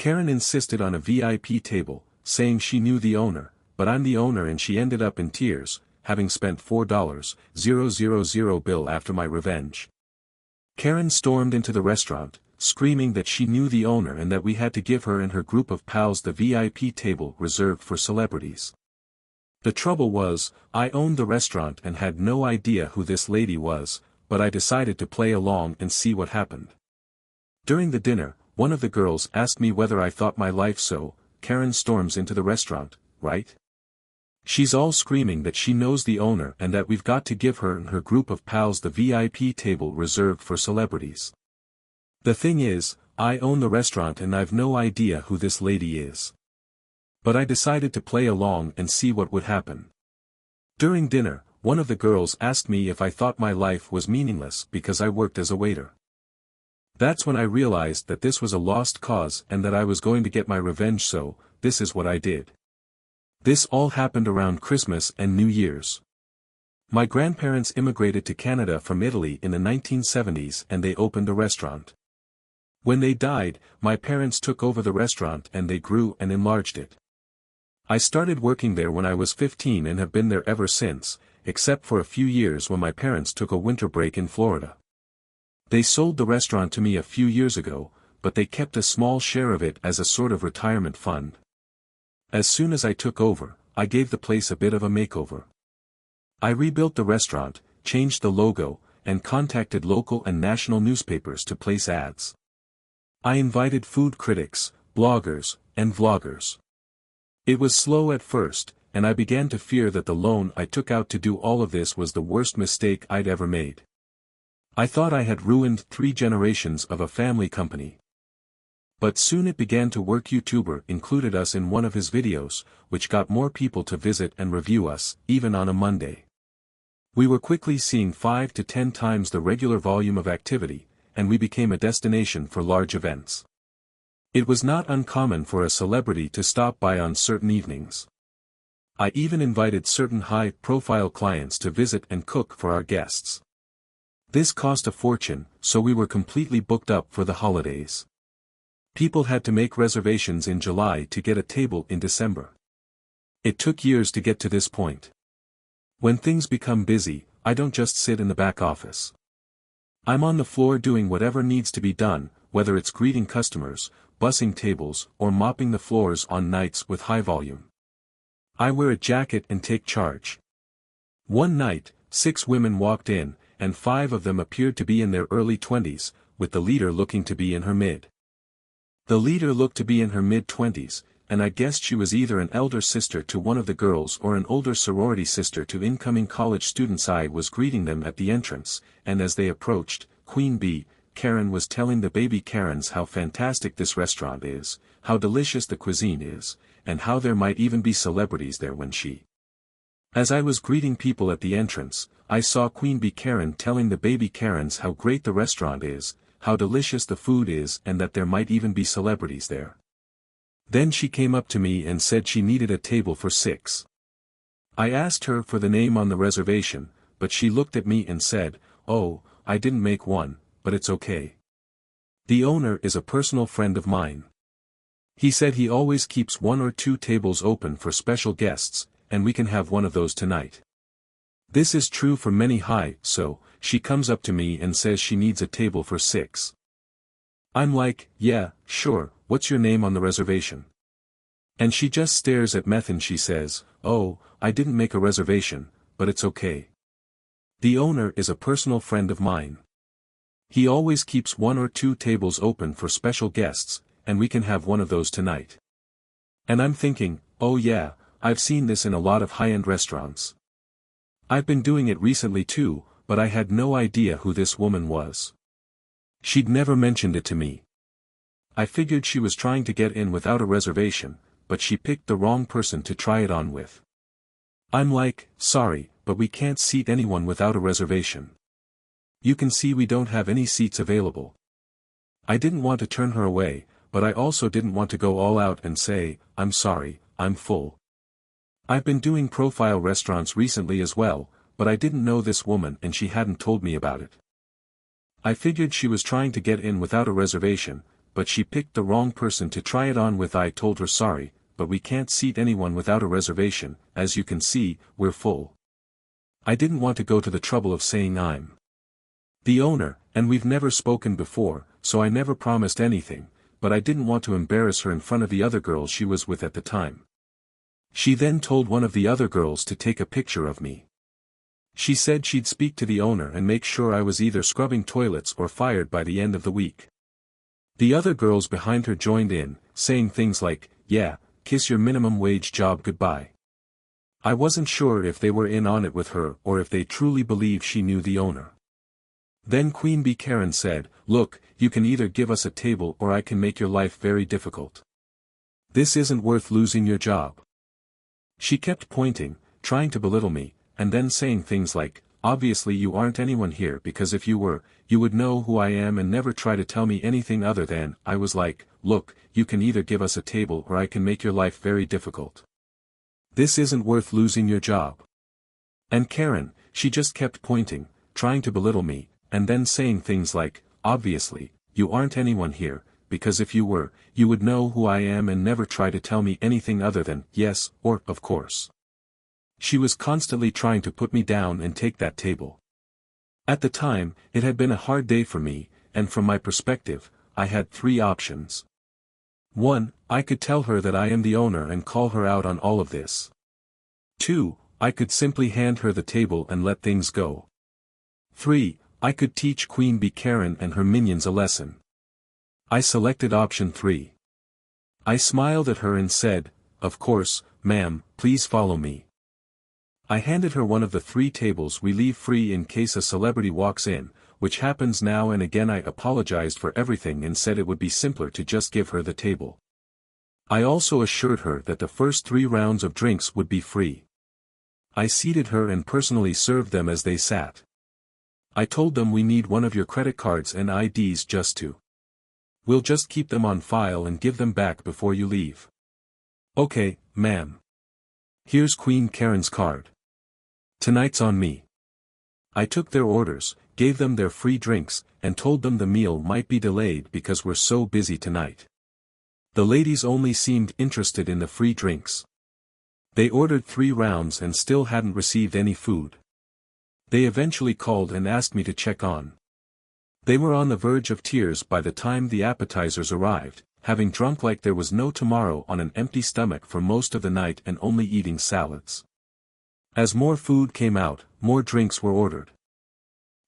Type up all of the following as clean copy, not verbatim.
Karen insisted on a VIP table, saying she knew the owner, but I'm the owner, and she ended up in tears, having spent $4,000 bill after my revenge. Karen stormed into the restaurant, screaming that she knew the owner and that we had to give her and her group of pals the VIP table reserved for celebrities. The trouble was, I owned the restaurant and had no idea who this lady was, but I decided to play along and see what happened. During the dinner, one of the girls asked me whether I thought my life so. Karen storms into the restaurant, right? She's all screaming that she knows the owner and that we've got to give her and her group of pals the VIP table reserved for celebrities. The thing is, I own the restaurant and I've no idea who this lady is. But I decided to play along and see what would happen. During dinner, one of the girls asked me if I thought my life was meaningless because I worked as a waiter. That's when I realized that this was a lost cause and that I was going to get my revenge, so this is what I did. This all happened around Christmas and New Year's. My grandparents immigrated to Canada from Italy in the 1970s and they opened a restaurant. When they died, my parents took over the restaurant and they grew and enlarged it. I started working there when I was 15 and have been there ever since, except for a few years when my parents took a winter break in Florida. They sold the restaurant to me a few years ago, but they kept a small share of it as a sort of retirement fund. As soon as I took over, I gave the place a bit of a makeover. I rebuilt the restaurant, changed the logo, and contacted local and national newspapers to place ads. I invited food critics, bloggers, and vloggers. It was slow at first, and I began to fear that the loan I took out to do all of this was the worst mistake I'd ever made. I thought I had ruined 3 generations of a family company. But soon it began to work. YouTuber included us in one of his videos, which got more people to visit and review us, even on a Monday. We were quickly seeing 5 to 10 times the regular volume of activity, and we became a destination for large events. It was not uncommon for a celebrity to stop by on certain evenings. I even invited certain high-profile clients to visit and cook for our guests. This cost a fortune, so we were completely booked up for the holidays. People had to make reservations in July to get a table in December. It took years to get to this point. When things become busy, I don't just sit in the back office. I'm on the floor doing whatever needs to be done, whether it's greeting customers, bussing tables, or mopping the floors on nights with high volume. I wear a jacket and take charge. One night, 6 women walked in, and 5 of them appeared to be in their early 20s, with the leader looking to be in her mid. The leader looked to be in her mid-20s, and I guessed she was either an elder sister to one of the girls or an older sorority sister to incoming college students. I was greeting them at the entrance, and as they approached, Queen Bee, Karen was telling the baby Karens how fantastic this restaurant is, how delicious the cuisine is, and how there might even be celebrities there when she. As I was greeting people at the entrance, I saw Queen Bee Karen telling the baby Karens how great the restaurant is, how delicious the food is, and that there might even be celebrities there. Then she came up to me and said she needed a table for 6. I asked her for the name on the reservation, but she looked at me and said, "Oh, I didn't make one, but it's okay. The owner is a personal friend of mine. He said he always keeps 1 or 2 tables open for special guests, and we can have one of those tonight." This is true for many so she comes up to me and says she needs a table for 6. I'm like, "Yeah, sure, what's your name on the reservation?" And she just stares at me and she says, "Oh, I didn't make a reservation, but it's okay. The owner is a personal friend of mine. He always keeps 1 or 2 tables open for special guests, and we can have one of those tonight." And I'm thinking, oh yeah, I've seen this in a lot of high-end restaurants. I've been doing it recently too, but I had no idea who this woman was. She'd never mentioned it to me. I figured she was trying to get in without a reservation, but she picked the wrong person to try it on with. I'm like, "Sorry, but we can't seat anyone without a reservation. You can see we don't have any seats available." I didn't want to turn her away, but I also didn't want to go all out and say, "I'm sorry, I'm full." I've been doing profile restaurants recently as well, but I didn't know this woman and she hadn't told me about it. I figured she was trying to get in without a reservation, but she picked the wrong person to try it on with. I told her sorry, but we can't seat anyone without a reservation, as you can see, we're full. I didn't want to go to the trouble of saying I'm the owner, and we've never spoken before, so I never promised anything, but I didn't want to embarrass her in front of the other girls she was with at the time. She then told one of the other girls to take a picture of me. She said she'd speak to the owner and make sure I was either scrubbing toilets or fired by the end of the week. The other girls behind her joined in, saying things like, "Yeah, kiss your minimum wage job goodbye." I wasn't sure if they were in on it with her or if they truly believed she knew the owner. Then Queen Bee Karen said, "Look, you can either give us a table or I can make your life very difficult. This isn't worth losing your job." She kept pointing, trying to belittle me, and then saying things like, "Obviously you aren't anyone here because if you were, you would know who I am and never try to tell me anything other than." I was like, "Look, you can either give us a table or I can make your life very difficult. This isn't worth losing your job." And Karen, she just kept pointing, trying to belittle me, and then saying things like, "Obviously, you aren't anyone here, because if you were, you would know who I am and never try to tell me anything other than yes or of course." She was constantly trying to put me down and take that table. At the time, it had been a hard day for me, and from my perspective, I had three options. 1. I could tell her that I am the owner and call her out on all of this. 2. I could simply hand her the table and let things go. 3. I could teach Queen Bee Karen and her minions a lesson. I selected option 3. I smiled at her and said, "Of course, ma'am, please follow me." I handed her one of the 3 tables we leave free in case a celebrity walks in, which happens now and again. I apologized for everything and said it would be simpler to just give her the table. I also assured her that the first 3 rounds of drinks would be free. I seated her and personally served them as they sat. I told them, "We need one of your credit cards and IDs we'll just keep them on file and give them back before you leave." "Okay, ma'am. Here's Queen Karen's card. Tonight's on me." I took their orders, gave them their free drinks, and told them the meal might be delayed because we're so busy tonight. The ladies only seemed interested in the free drinks. They ordered 3 rounds and still hadn't received any food. They eventually called and asked me to check on. They were on the verge of tears by the time the appetizers arrived, having drunk like there was no tomorrow on an empty stomach for most of the night and only eating salads. As more food came out, more drinks were ordered.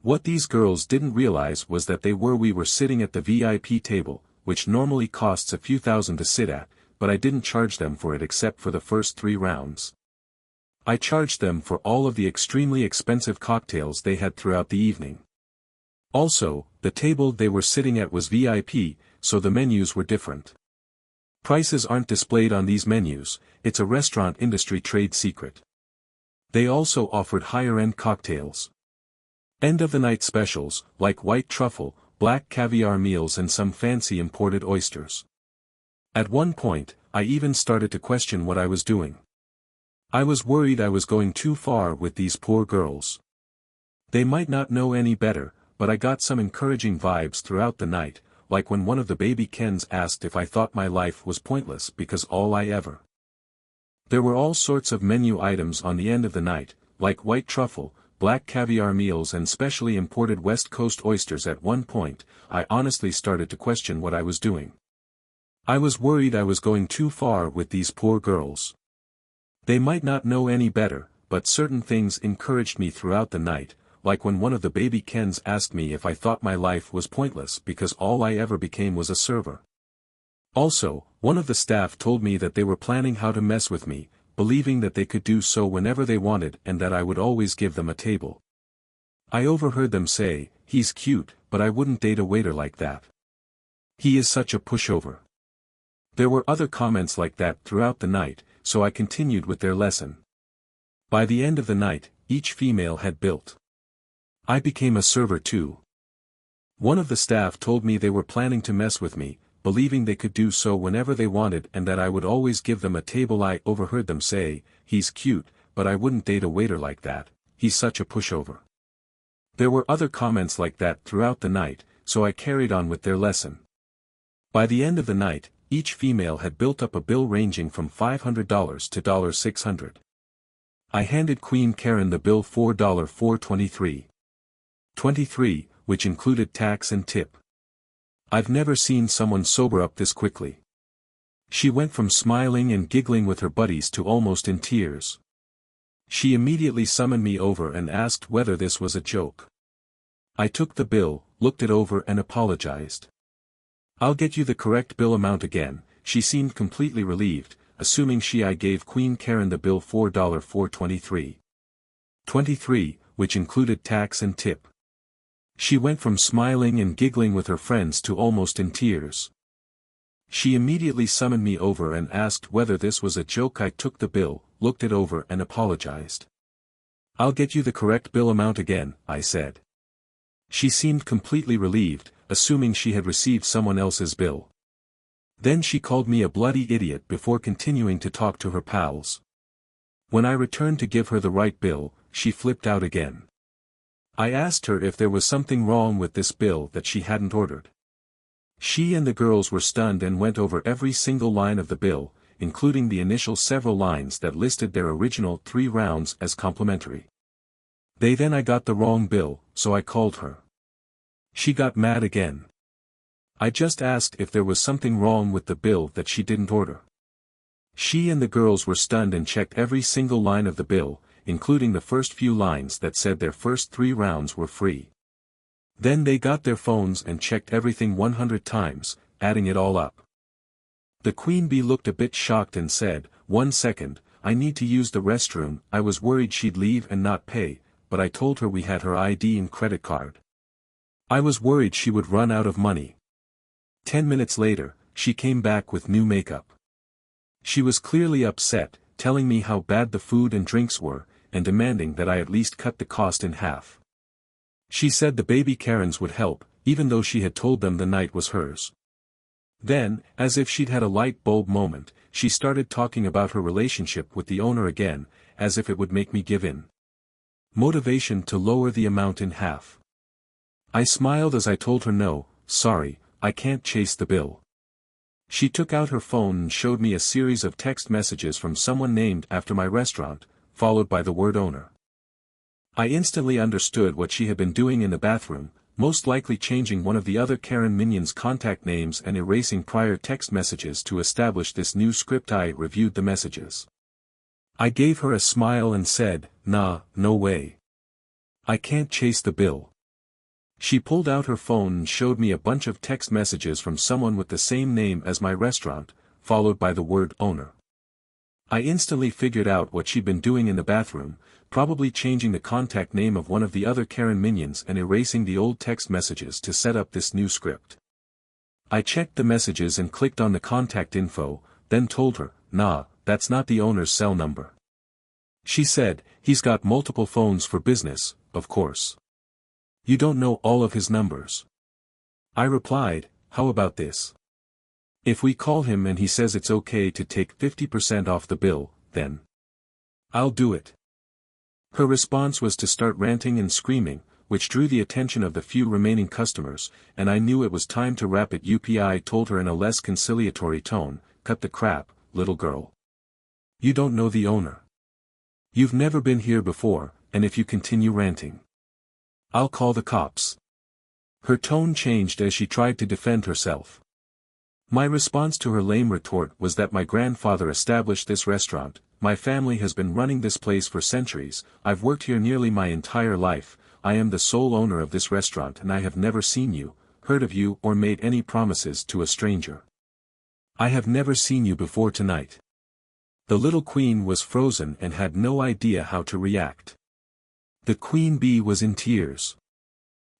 What these girls didn't realize was that we were sitting at the VIP table, which normally costs a few thousand to sit at, but I didn't charge them for it except for the first 3 rounds. I charged them for all of the extremely expensive cocktails they had throughout the evening. Also, the table they were sitting at was VIP, so the menus were different. Prices aren't displayed on these menus, it's a restaurant industry trade secret. They also offered higher-end cocktails. End-of-the-night specials, like white truffle, black caviar meals and some fancy imported oysters. At one point, I even started to question what I was doing. I was worried I was going too far with these poor girls. They might not know any better, but I got some encouraging vibes throughout the night, like when one of the baby Kens asked if I thought my life was pointless because all I ever. There were all sorts of menu items on the end of the night, like white truffle, black caviar meals and specially imported West Coast oysters. At one point, I honestly started to question what I was doing. I was worried I was going too far with these poor girls. They might not know any better, but certain things encouraged me throughout the night, like when one of the baby Kens asked me if I thought my life was pointless because all I ever became was a server. Also, one of the staff told me that they were planning how to mess with me, believing that they could do so whenever they wanted and that I would always give them a table. I overheard them say, "He's cute, but I wouldn't date a waiter like that. He is such a pushover." There were other comments like that throughout the night, so I continued with their lesson. By the end of the night, each female had built. I became a server too. One of the staff told me they were planning to mess with me, believing they could do so whenever they wanted and that I would always give them a table. I overheard them say, "He's cute, but I wouldn't date a waiter like that, he's such a pushover." There were other comments like that throughout the night, so I carried on with their lesson. By the end of the night, each female had built up a bill ranging from $500 to $600. I handed Queen Karen the bill $4.23. 23, which included tax and tip. I've never seen someone sober up this quickly. She went from smiling and giggling with her buddies to almost in tears. She immediately summoned me over and asked whether this was a joke. I took the bill, looked it over and apologized. "I'll get you the correct bill amount again." She seemed completely relieved, assuming I gave Queen Karen the bill $4.23. 23, which included tax and tip. She went from smiling and giggling with her friends to almost in tears. She immediately summoned me over and asked whether this was a joke. I took the bill, looked it over and apologized. "I'll get you the correct bill amount again," I said. She seemed completely relieved, assuming she had received someone else's bill. Then she called me a bloody idiot before continuing to talk to her pals. When I returned to give her the right bill, she flipped out again. I asked her if there was something wrong with this bill that she hadn't ordered. She and the girls were stunned and went over every single line of the bill, including the initial several lines that listed their original 3 rounds as complimentary. I got the wrong bill, so I called her. She got mad again. I just asked if there was something wrong with the bill that she didn't order. She and the girls were stunned and checked every single line of the bill, including the first few lines that said their first 3 rounds were free. Then they got their phones and checked everything 100 times, adding it all up. The queen bee looked a bit shocked and said, "1 second, I need to use the restroom." I was worried she'd leave and not pay, but I told her we had her ID and credit card. I was worried she would run out of money. 10 minutes later, she came back with new makeup. She was clearly upset, telling me how bad the food and drinks were, and demanding that I at least cut the cost in half. She said the baby Karens would help, even though she had told them the night was hers. Then, as if she'd had a light bulb moment, she started talking about her relationship with the owner again, as if it would make me give in. Motivation to lower the amount in half. I smiled as I told her no, sorry, I can't chase the bill. She took out her phone and showed me a series of text messages from someone named after my restaurant, followed by the word owner. I instantly understood what she had been doing in the bathroom, most likely changing one of the other Karen minions' contact names and erasing prior text messages to establish this new script. I reviewed the messages. I gave her a smile and said, "Nah, no way. I can't chase the bill." She pulled out her phone and showed me a bunch of text messages from someone with the same name as my restaurant, followed by the word owner. I instantly figured out what she'd been doing in the bathroom, probably changing the contact name of one of the other Karen minions and erasing the old text messages to set up this new script. I checked the messages and clicked on the contact info, then told her, "Nah, that's not the owner's cell number." She said, "He's got multiple phones for business, of course. You don't know all of his numbers." I replied, "How about this? If we call him and he says it's okay to take 50% off the bill, then I'll do it." Her response was to start ranting and screaming, which drew the attention of the few remaining customers, and I knew it was time to wrap it up. I told her in a less conciliatory tone, "Cut the crap, little girl. You don't know the owner. You've never been here before, and if you continue ranting, I'll call the cops." Her tone changed as she tried to defend herself. My response to her lame retort was that my grandfather established this restaurant, my family has been running this place for centuries, I've worked here nearly my entire life, I am the sole owner of this restaurant and I have never seen you, heard of you or made any promises to a stranger. I have never seen you before tonight. The little queen was frozen and had no idea how to react. The queen bee was in tears.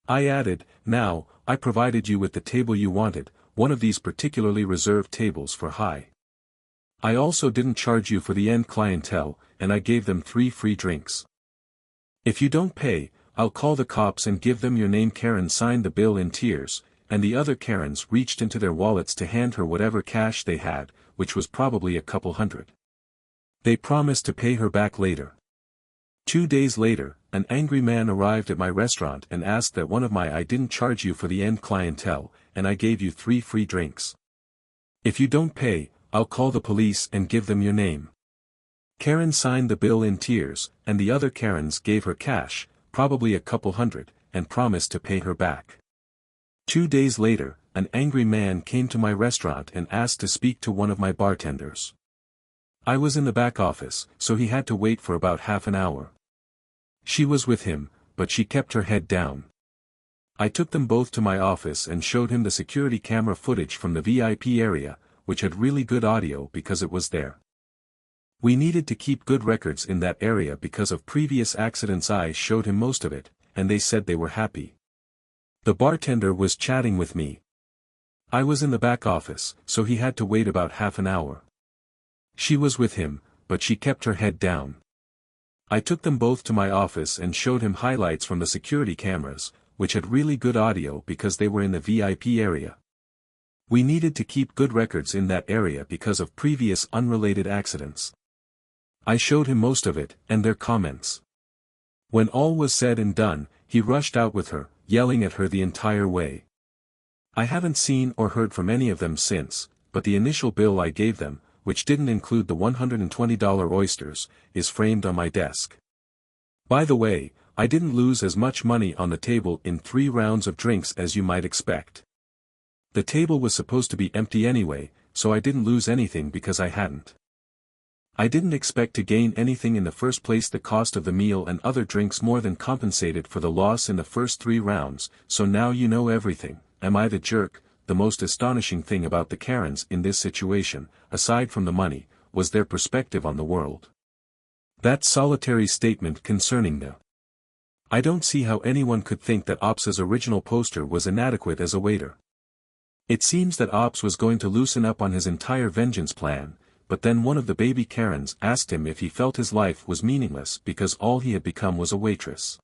I added, "Now, I provided you with the table you wanted, one of these particularly reserved tables for high. I also didn't charge you for the end clientele, and I gave them 3 free drinks. If you don't pay, I'll call the cops and give them your name." Karen signed the bill in tears, and the other Karens reached into their wallets to hand her whatever cash they had, which was probably a couple hundred. They promised to pay her back later. 2 days later, an angry man arrived at my restaurant and asked that one of my "I didn't charge you for the end clientele, and I gave you 3 free drinks." If you don't pay, I'll call the police and give them your name. Karen signed the bill in tears, and the other Karens gave her cash, probably a couple hundred, and promised to pay her back. 2 days later, an angry man came to my restaurant and asked to speak to one of my bartenders. I was in the back office, so he had to wait for about half an hour. She was with him, but she kept her head down. I took them both to my office and showed him the security camera footage from the VIP area, which had really good audio because it was there. We needed to keep good records in that area because of previous accidents. I showed him most of it, and they said they were happy. The bartender was chatting with me. I was in the back office, so he had to wait about half an hour. She was with him, but she kept her head down. I took them both to my office and showed him highlights from the security cameras, which had really good audio because they were in the VIP area. We needed to keep good records in that area because of previous unrelated accidents. I showed him most of it, and their comments. When all was said and done, he rushed out with her, yelling at her the entire way. I haven't seen or heard from any of them since, but the initial bill I gave them, which didn't include the $120 oysters, is framed on my desk. By the way, I didn't lose as much money on the table in 3 rounds of drinks as you might expect. The table was supposed to be empty anyway, so I didn't lose anything because I hadn't. I didn't expect to gain anything in the first place. The cost of the meal and other drinks more than compensated for the loss in the first 3 rounds, so now you know everything. Am I the jerk? The most astonishing thing about the Karens in this situation, aside from the money, was their perspective on the world. That solitary statement concerning them. I don't see how anyone could think that Ops's original poster was inadequate as a waiter. It seems that Ops was going to loosen up on his entire vengeance plan, but then one of the baby Karens asked him if he felt his life was meaningless because all he had become was a waitress.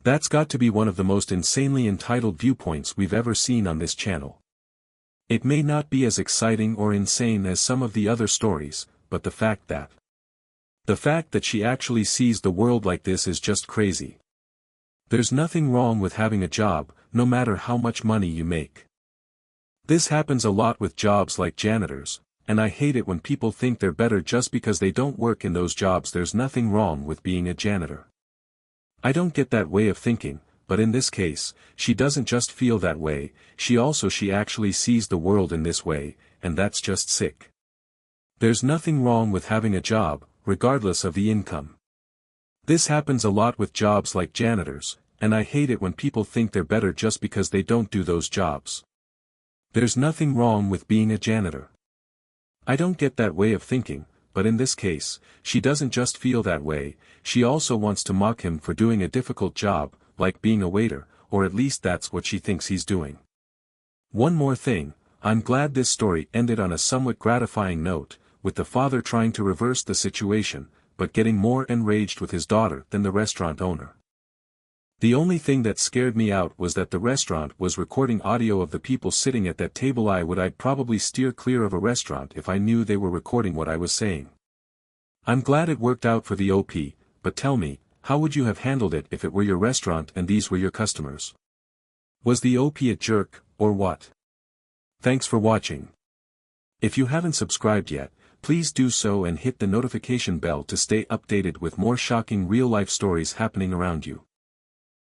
That's got to be one of the most insanely entitled viewpoints we've ever seen on this channel. It may not be as exciting or insane as some of the other stories, but the fact that she actually sees the world like this is just crazy. There's nothing wrong with having a job, no matter how much money you make. This happens a lot with jobs like janitors, and I hate it when people think they're better just because they don't work in those jobs. There's nothing wrong with being a janitor. I don't get that way of thinking, but in this case, she doesn't just feel that way, she actually sees the world in this way, and that's just sick. There's nothing wrong with having a job, regardless of the income. This happens a lot with jobs like janitors, and I hate it when people think they're better just because they don't do those jobs. There's nothing wrong with being a janitor. I don't get that way of thinking, but in this case, she doesn't just feel that way, she also wants to mock him for doing a difficult job, like being a waiter, or at least that's what she thinks he's doing. One more thing, I'm glad this story ended on a somewhat gratifying note, with the father trying to reverse the situation, but getting more enraged with his daughter than the restaurant owner. The only thing that scared me out was that the restaurant was recording audio of the people sitting at that table. I'd probably steer clear of a restaurant if I knew they were recording what I was saying. I'm glad it worked out for the OP, but tell me, how would you have handled it if it were your restaurant and these were your customers? Was the OP a jerk, or what? Thanks for watching. If you haven't subscribed yet, please do so and hit the notification bell to stay updated with more shocking real-life stories happening around you.